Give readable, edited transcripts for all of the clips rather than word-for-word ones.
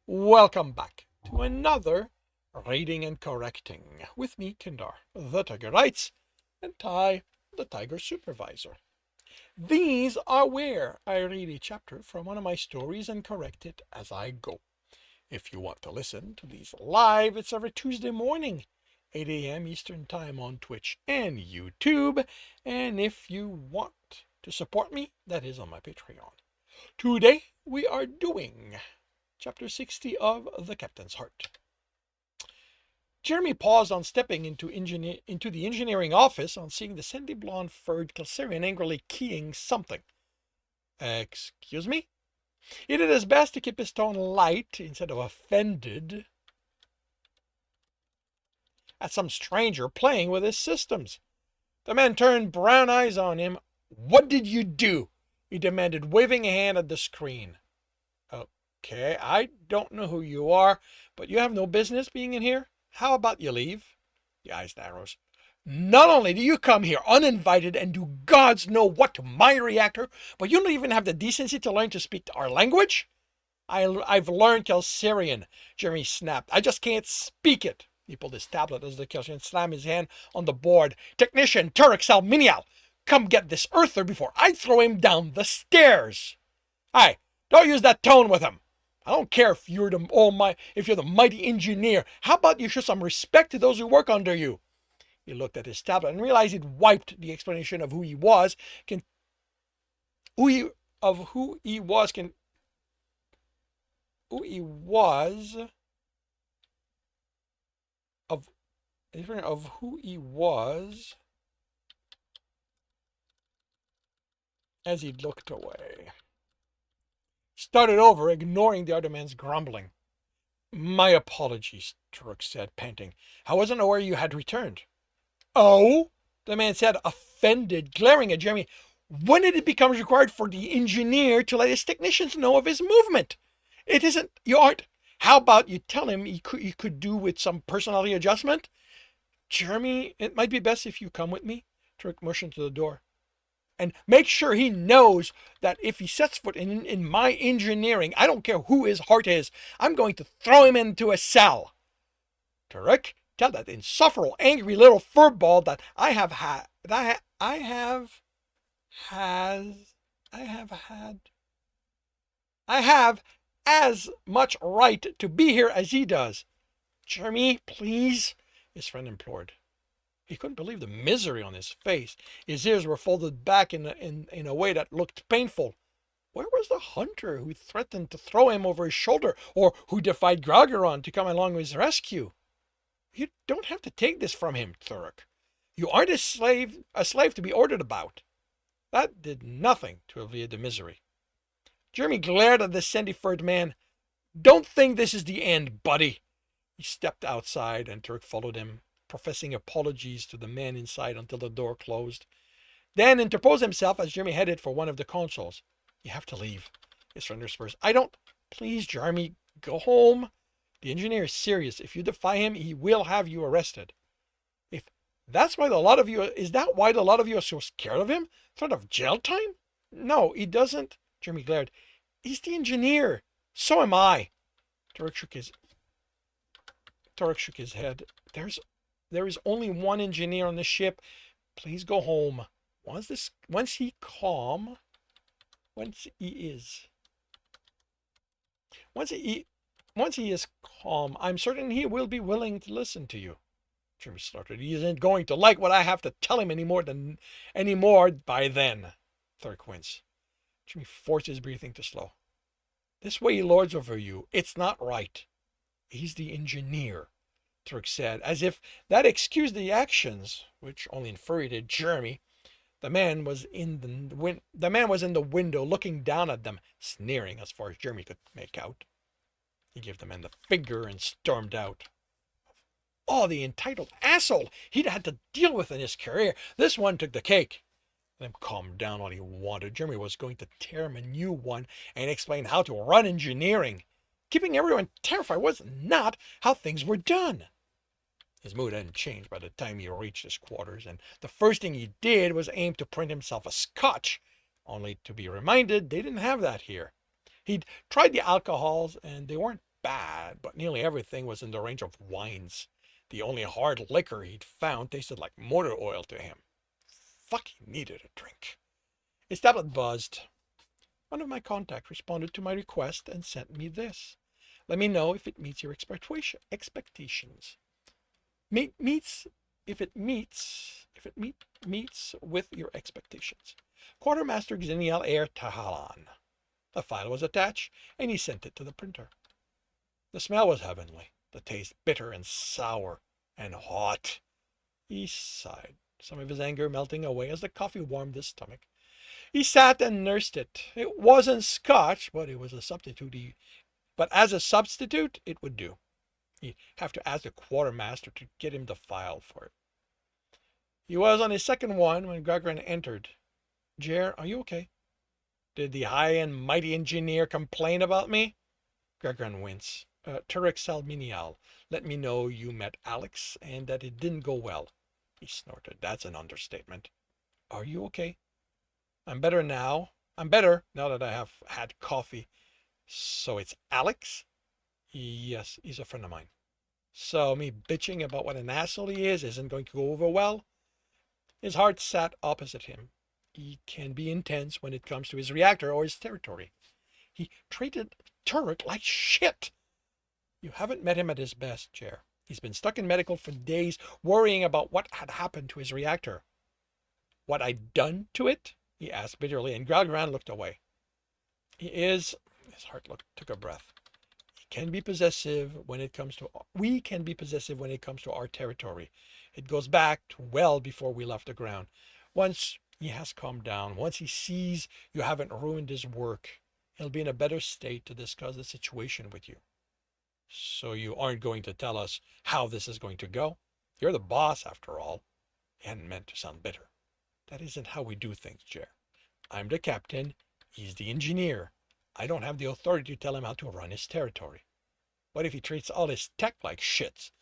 Welcome back to another Reading and Correcting with me, Kindar, the Tiger Writes, and Ty, the Tiger Supervisor. These are where I read a chapter from one of my stories and correct it as I go. If you want to listen to these live, it's every Tuesday morning, 8 a.m. Eastern Time on Twitch and YouTube. And if you want to support me, that is on my Patreon. Today, we are doing Chapter 60 of The Captain's Heart. Jeremy paused on stepping into the engineering office on seeing the sandy blonde-furred Kelsirian angrily keying something. Excuse me? He did his best to keep his tone light instead of offended at some stranger playing with his systems. The man turned brown eyes on him. "What did you do?" he demanded, waving a hand at the screen. "Okay, I don't know who you are, but you have no business being in here. How about you leave?" The eyes narrows. "Not only do you come here uninvited and do gods know what to my reactor, but you don't even have the decency to learn to speak our language?" I've learned Kelsirian," Jeremy snapped. "I just can't speak it." He pulled his tablet as the Kelsirian slammed his hand on the board. "Technician Turexel Minial, come get this Earther before I throw him down the stairs." "Hey, don't use that tone with him. I don't care if you're the mighty engineer. How about you show some respect to those who work under you?" He looked at his tablet and realized he'd wiped the explanation of who he was. Who he was as he looked away. Started over, ignoring the other man's grumbling. "My apologies," Turok said, panting. "I wasn't aware you had returned." "Oh?" the man said, offended, glaring at Jeremy. "When did it become required for the engineer to let his technicians know of his movement? It isn't, you aren't. How about you tell him he could do with some personality adjustment?" "Jeremy, it might be best if you come with me." Turok motioned to the door. "And make sure he knows that if he sets foot in my engineering, I don't care who his heart is, I'm going to throw him into a cell." "Turek, tell that insufferable, angry little furball that I have had, that I have as much right to be here as he does." "Jeremy, please," his friend implored. He couldn't believe the misery on his face. His ears were folded back in a way that looked painful. Where was the hunter who threatened to throw him over his shoulder, or who defied Gralgiran to come along his rescue? "You don't have to take this from him, Turek. You aren't a slave to be ordered about." That did nothing to alleviate the misery. Jeremy glared at the sandy-furred man. "Don't think this is the end, buddy." He stepped outside, and Turek followed him, professing apologies to the man inside until the door closed. Then interposed himself as Jeremy headed for one of the consoles. "You have to leave," his friend whispers. "I don't..." "Please, Jeremy, go home. The engineer is serious. If you defy him, he will have you arrested." "If that's why is that why a lot of you are so scared of him? Threat of jail time?" "No, he doesn't." Jeremy glared. "He's the engineer. So am I." Turek shook his head. There is only one engineer on the ship. Please go home. Once he is calm, I'm certain he will be willing to listen to you." Jeremy started. "He isn't going to like what I have to tell him anymore by then." Thurk winced. Jeremy forced his breathing to slow. "This way he lords over you. It's not right." "He's the engineer," Turk said, as if that excused the actions, which only infuriated Jeremy. The man was in the window, looking down at them, sneering as far as Jeremy could make out. He gave the man the finger and stormed out. Oh, the entitled asshole he'd had to deal with in his career. This one took the cake. Let him calm down all he wanted. Jeremy was going to tear him a new one and explain how to run engineering. Keeping everyone terrified was not how things were done. His mood hadn't changed by the time he reached his quarters, and the first thing he did was aim to print himself a scotch, only to be reminded they didn't have that here. He'd tried the alcohols, and they weren't bad, but nearly everything was in the range of wines. The only hard liquor he'd found tasted like motor oil to him. Fuck, he needed a drink. His tablet buzzed. One of my contacts responded to my request and sent me this. Let me know if it meets your expectations. Meets if it meets with your expectations. Quartermaster Xenial Air Tahalan. The file was attached, and he sent it to the printer. The smell was heavenly, the taste bitter and sour and hot. He sighed, some of his anger melting away as the coffee warmed his stomach. He sat and nursed it. It wasn't Scotch, but it was a substitute. But as a substitute, it would do. He'd have to ask the quartermaster to get him the file for it. He was on his second one when Gralgiran entered. Jer, are you okay? Did the high and mighty engineer complain about me? Gralgiran winced. Turek Salminial let me know you met Alex and that it didn't go well. He snorted. That's an understatement. Are you okay? I'm better now. I'm better now that I have had coffee. So it's Alex? Yes, he's a friend of mine. So me bitching about what an asshole he is isn't going to go over well? His heart sat opposite him. He can be intense when it comes to his reactor or his territory. He treated Turek like shit. You haven't met him at his best, Jer. He's been stuck in medical for days, worrying about what had happened to his reactor. What I'd done to it? He asked bitterly, and Gralgiran looked away. His heart took a breath. We can be possessive when it comes to our territory. It goes back to well before we left the ground. Once he has calmed down, once he sees you haven't ruined his work, he'll be in a better state to discuss the situation with you. So you aren't going to tell us how this is going to go? You're the boss, after all. He hadn't meant to sound bitter. That isn't how we do things, Jer. I'm the captain. He's the engineer. I don't have the authority to tell him how to run his territory. What if he treats all his tech like shits?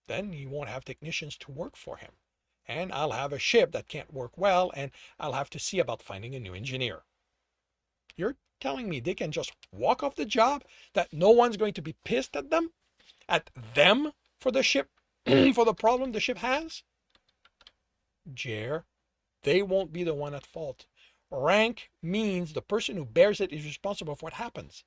Then he won't have technicians to work for him. And I'll have a ship that can't work well, and I'll have to see about finding a new engineer. You're telling me they can just walk off the job? That no one's going to be pissed at them? At them for the ship, for the problem the ship has? Jer, they won't be the one at fault. Rank means the person who bears it is responsible for what happens.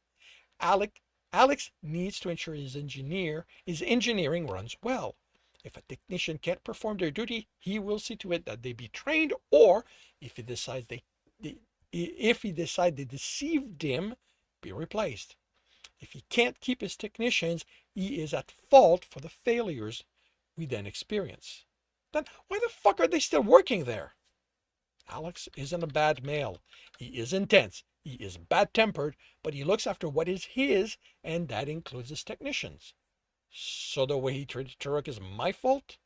Alex needs to ensure his engineering runs well. If a technician can't perform their duty, he will see to it that they be trained, or if he decides they deceived him, be replaced. If he can't keep his technicians, he is at fault for the failures we then experience. Then why the fuck are they still working there? Alex isn't a bad male. He is intense. He is bad-tempered, but he looks after what is his, and that includes his technicians. So the way he treated Turek is my fault?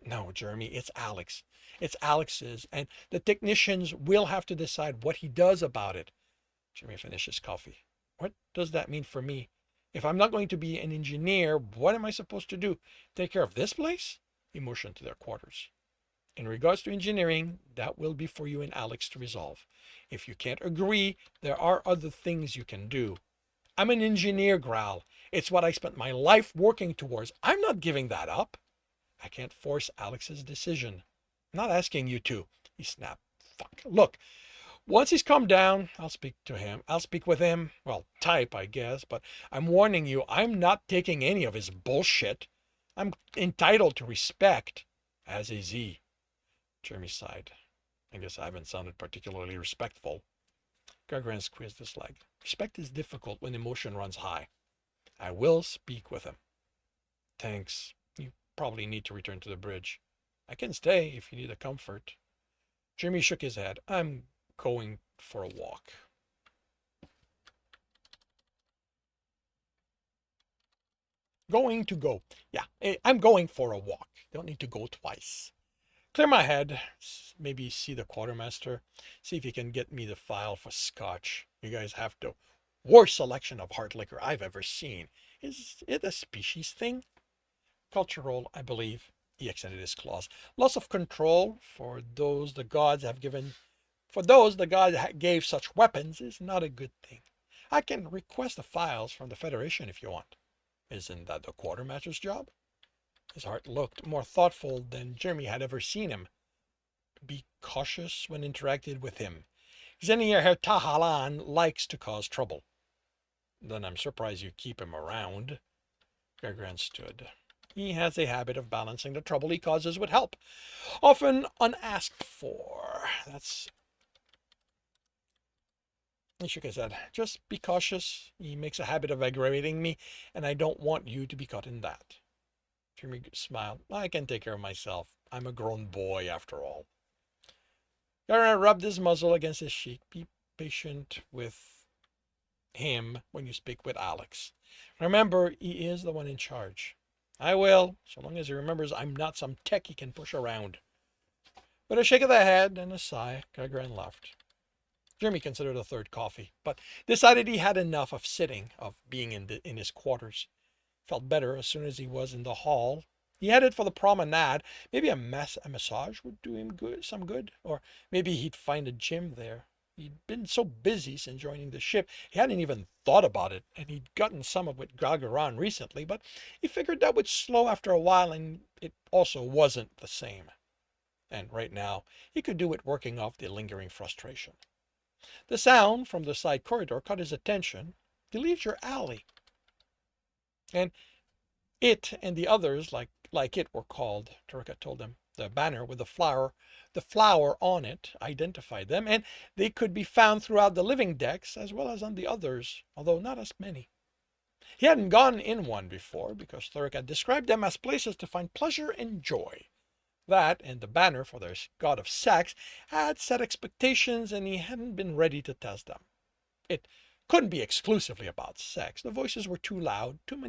No, Jeremy, it's Alex. It's Alex's, and the technicians will have to decide what he does about it. Jeremy finished his coffee. What does that mean for me? If I'm not going to be an engineer, what am I supposed to do? Take care of this place? He motioned to their quarters. In regards to engineering, that will be for you and Alex to resolve. If you can't agree, there are other things you can do. I'm an engineer, Gral. It's what I spent my life working towards. I'm not giving that up. I can't force Alex's decision. I'm not asking you to, he snapped. Fuck. Look, once he's calmed down, I'll speak to him. I'll speak with him. Well, type, I guess, but I'm warning you, I'm not taking any of his bullshit. I'm entitled to respect, as is he. Jeremy sighed. I guess I haven't sounded particularly respectful. Gralgiran squeezed his leg. Respect is difficult when emotion runs high. I will speak with him. Thanks. You probably need to return to the bridge. I can stay if you need a comfort. Jeremy shook his head. I'm going for a walk. Going to go. Yeah, I'm going for a walk. Don't need to go twice. Clear my head, maybe see the quartermaster, see if he can get me the file for Scotch. You guys have the worst selection of hard liquor I've ever seen. Is it a species thing? Cultural, I believe. He extended his claws. Loss of control for those the gods gave such weapons is not a good thing. I can request the files from the Federation if you want. Isn't that the quartermaster's job? His heart looked more thoughtful than Jeremy had ever seen him. Be cautious when interacted with him. Xenia Hertahalan likes to cause trouble. Then I'm surprised you keep him around. Gralgiran stood. He has a habit of balancing the trouble he causes with help, often unasked for. He shook his head. Just be cautious. He makes a habit of aggravating me, and I don't want you to be caught in that. Jeremy smiled. I can take care of myself. I'm a grown boy, after all. Gralgiran rubbed his muzzle against his cheek. Be patient with him when you speak with Alex. Remember, he is the one in charge. I will, so long as he remembers I'm not some tech he can push around. With a shake of the head and a sigh, Gralgiran left. Jeremy considered a third coffee, but decided he had enough of sitting, of being in his quarters. Felt better as soon as he was in the hall. He headed for the promenade. Maybe a massage would do him some good, or maybe he'd find a gym there. He'd been so busy since joining the ship, he hadn't even thought about it, and he'd gotten some of it Gralgiran recently, but he figured that would slow after a while, and it also wasn't the same. And right now, he could do it working off the lingering frustration. The sound from the side corridor caught his attention. The leisure alley. And it and the others, like it were called, Turka told him. The banner with the flower on it identified them, and they could be found throughout the living decks as well as on the others, although not as many. He hadn't gone in one before because Thurk had described them as places to find pleasure and joy. That and the banner for their god of sex had set expectations, and he hadn't been ready to test them. It couldn't be exclusively about sex. The voices were too loud, too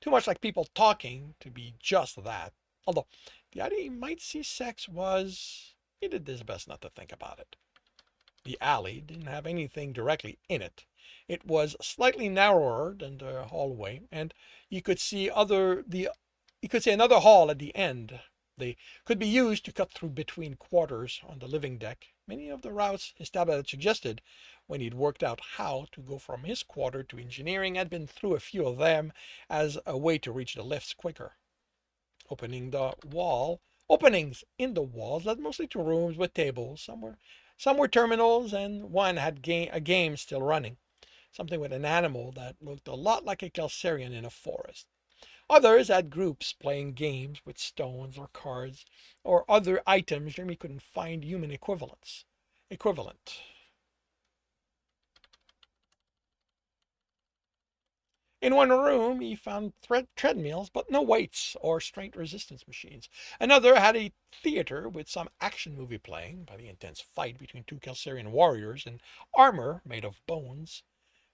much like people talking to be just that. Although the idea he might see sex was, he did his best not to think about it. The alley didn't have anything directly in it. It was slightly narrower than the hallway, and you could see another hall at the end. They could be used to cut through between quarters on the living deck. Many of the routes his tablet had suggested when he'd worked out how to go from his quarter to engineering had been through a few of them as a way to reach the lifts quicker. Openings in the walls led mostly to rooms with tables. Some were terminals, and one had a game still running. Something with an animal that looked a lot like a Kelsirian in a forest. Others had groups playing games with stones or cards or other items Jeremy couldn't find human equivalent. In one room, he found treadmills, but no weights or strength resistance machines. Another had a theater with some action movie playing by the intense fight between two Kelsirian warriors in armor made of bones.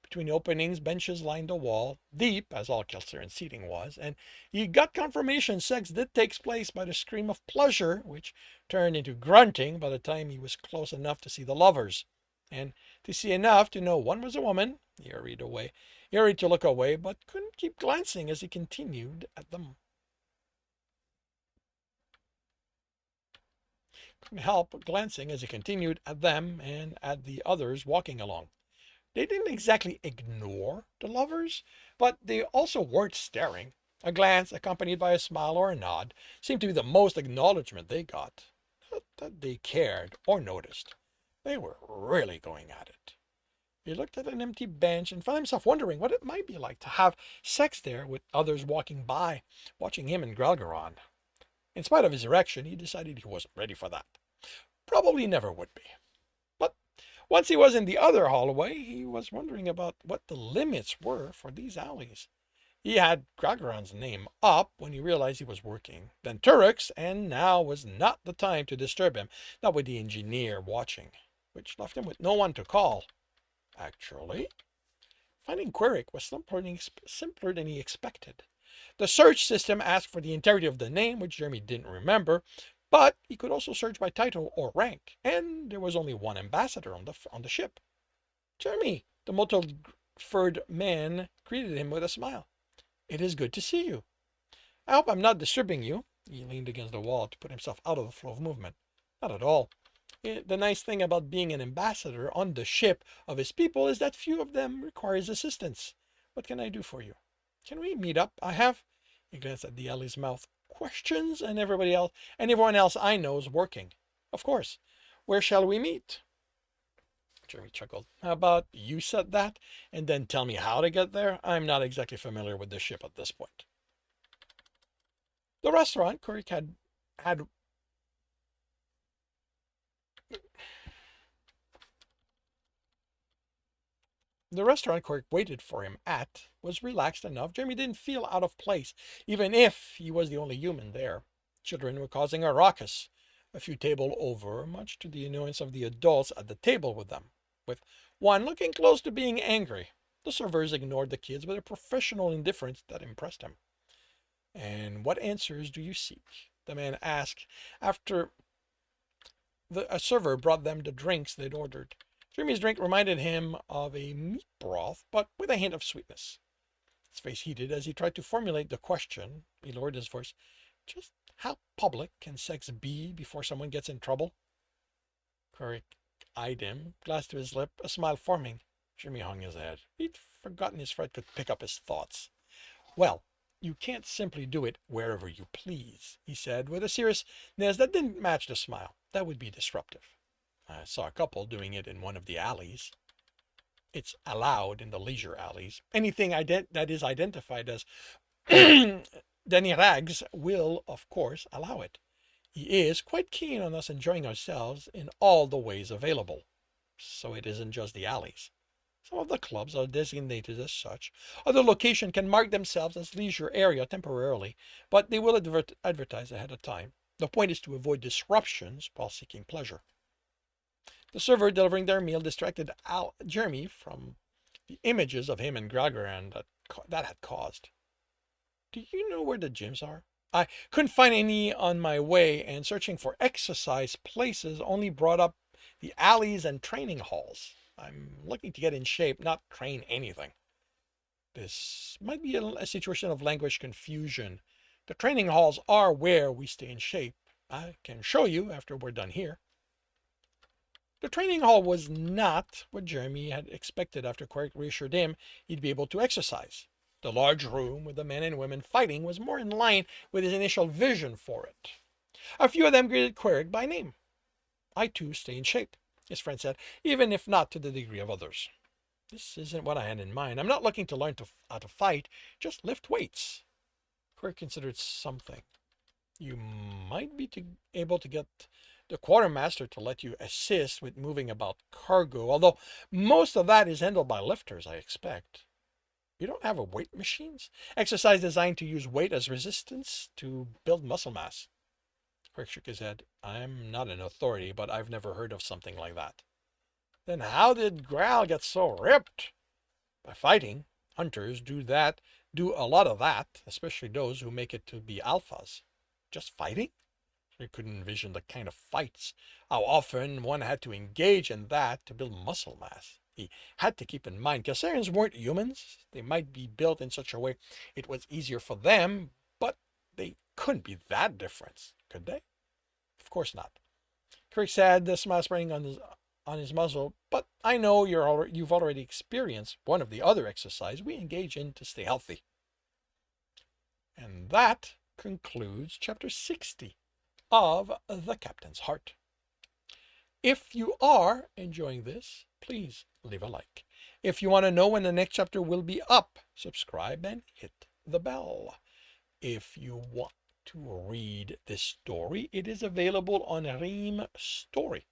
Between the openings, benches lined the wall, deep as all Kelsirian seating was, and he got confirmation sex did take place by the scream of pleasure, which turned into grunting by the time he was close enough to see the lovers, and to see enough to know one was a woman. He hurried to look away, but couldn't keep glancing as he continued at them. Couldn't help glancing as he continued at them and at the others walking along. They didn't exactly ignore the lovers, but they also weren't staring. A glance, accompanied by a smile or a nod, seemed to be the most acknowledgement they got. Not that they cared or noticed. They were really going at it. He looked at an empty bench and found himself wondering what it might be like to have sex there with others walking by, watching him and Gralgiran. In spite of his erection, he decided he wasn't ready for that. Probably never would be. But once he was in the other hallway, he was wondering about what the limits were for these alleys. He had Gralgiran's name up when he realized he was working, then Turrek's, and now was not the time to disturb him, not with the engineer watching, which left him with no one to call. Actually, finding Queric was simpler than he expected. The search system asked for the entirety of the name, which Jeremy didn't remember, but he could also search by title or rank, and there was only one ambassador on the ship. Jeremy, the multi-furred man, greeted him with a smile. It is good to see you. I hope I'm not disturbing you. He leaned against the wall to put himself out of the flow of movement. Not at all. The nice thing about being an ambassador on the ship of his people is that few of them require his assistance. What can I do for you? Can we meet up? I have, he glanced at the alley's mouth, questions, and everyone else I know is working. Of course. Where shall we meet? Jeremy chuckled. How about you set that, and then tell me how to get there? I'm not exactly familiar with the ship at this point. The restaurant Kurik had The restaurant Cork waited for him at was relaxed enough. Jeremy didn't feel out of place, even if he was the only human there. Children were causing a ruckus, a few tables over, much to the annoyance of the adults at the table with them, with one looking close to being angry. The servers ignored the kids with a professional indifference that impressed him. And what answers do you seek? The man asked after a server brought them the drinks they'd ordered. Jeremy's drink reminded him of a meat broth, but with a hint of sweetness. His face heated as he tried to formulate the question. He lowered his voice. Just how public can sex be before someone gets in trouble? Carrick eyed him, glass to his lip, a smile forming. Jeremy hung his head. He'd forgotten his friend could pick up his thoughts. Well, you can't simply do it wherever you please, he said, with a seriousness that didn't match the smile. That would be disruptive. I saw a couple doing it in one of the alleys. It's allowed in the leisure alleys. Anything that is identified as Danny Rags will, of course, allow it. He is quite keen on us enjoying ourselves in all the ways available. So it isn't just the alleys. Some of the clubs are designated as such. Other locations can mark themselves as leisure area temporarily, but they will advertise ahead of time. The point is to avoid disruptions while seeking pleasure. The server delivering their meal distracted Jeremy from the images of him and Gralgiran that had caused. Do you know where the gyms are? I couldn't find any on my way, and searching for exercise places only brought up the alleys and training halls. I'm looking to get in shape, not train anything. This might be a situation of language confusion. The training halls are where we stay in shape. I can show you after we're done here. The training hall was not what Jeremy had expected after Quirk reassured him he'd be able to exercise. The large room with the men and women fighting was more in line with his initial vision for it. A few of them greeted Quirk by name. I too stay in shape, his friend said, even if not to the degree of others. This isn't what I had in mind. I'm not looking to learn how to fight, just lift weights. Quirk considered something. You might be able to get the quartermaster to let you assist with moving about cargo, although most of that is handled by lifters, I expect. You don't have a weight machines? Exercise designed to use weight as resistance to build muscle mass. Crick shook his head. I'm not an authority, but I've never heard of something like that. Then how did Growl get so ripped? By fighting. Hunters do a lot of that, especially those who make it to be alphas. Just fighting? You couldn't envision the kind of fights, how often one had to engage in that to build muscle mass. He had to keep in mind, Kelsirians weren't humans. They might be built in such a way it was easier for them, but they couldn't be that different, could they? Of course not. Crick said, the smile spreading on his muzzle, but I know you've already experienced one of the other exercises we engage in to stay healthy. And that concludes chapter 60 of The Captain's Heart. If you are enjoying this, please leave a like. If you want to know when the next chapter will be up, subscribe and hit the bell. If you want to read this story, it is available on Ream Story.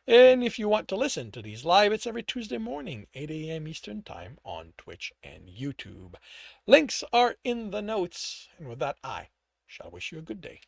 And if you want to listen to these live, it's every Tuesday morning, 8 a.m. Eastern Time on Twitch and YouTube. Links are in the notes. And with that, I shall wish you a good day.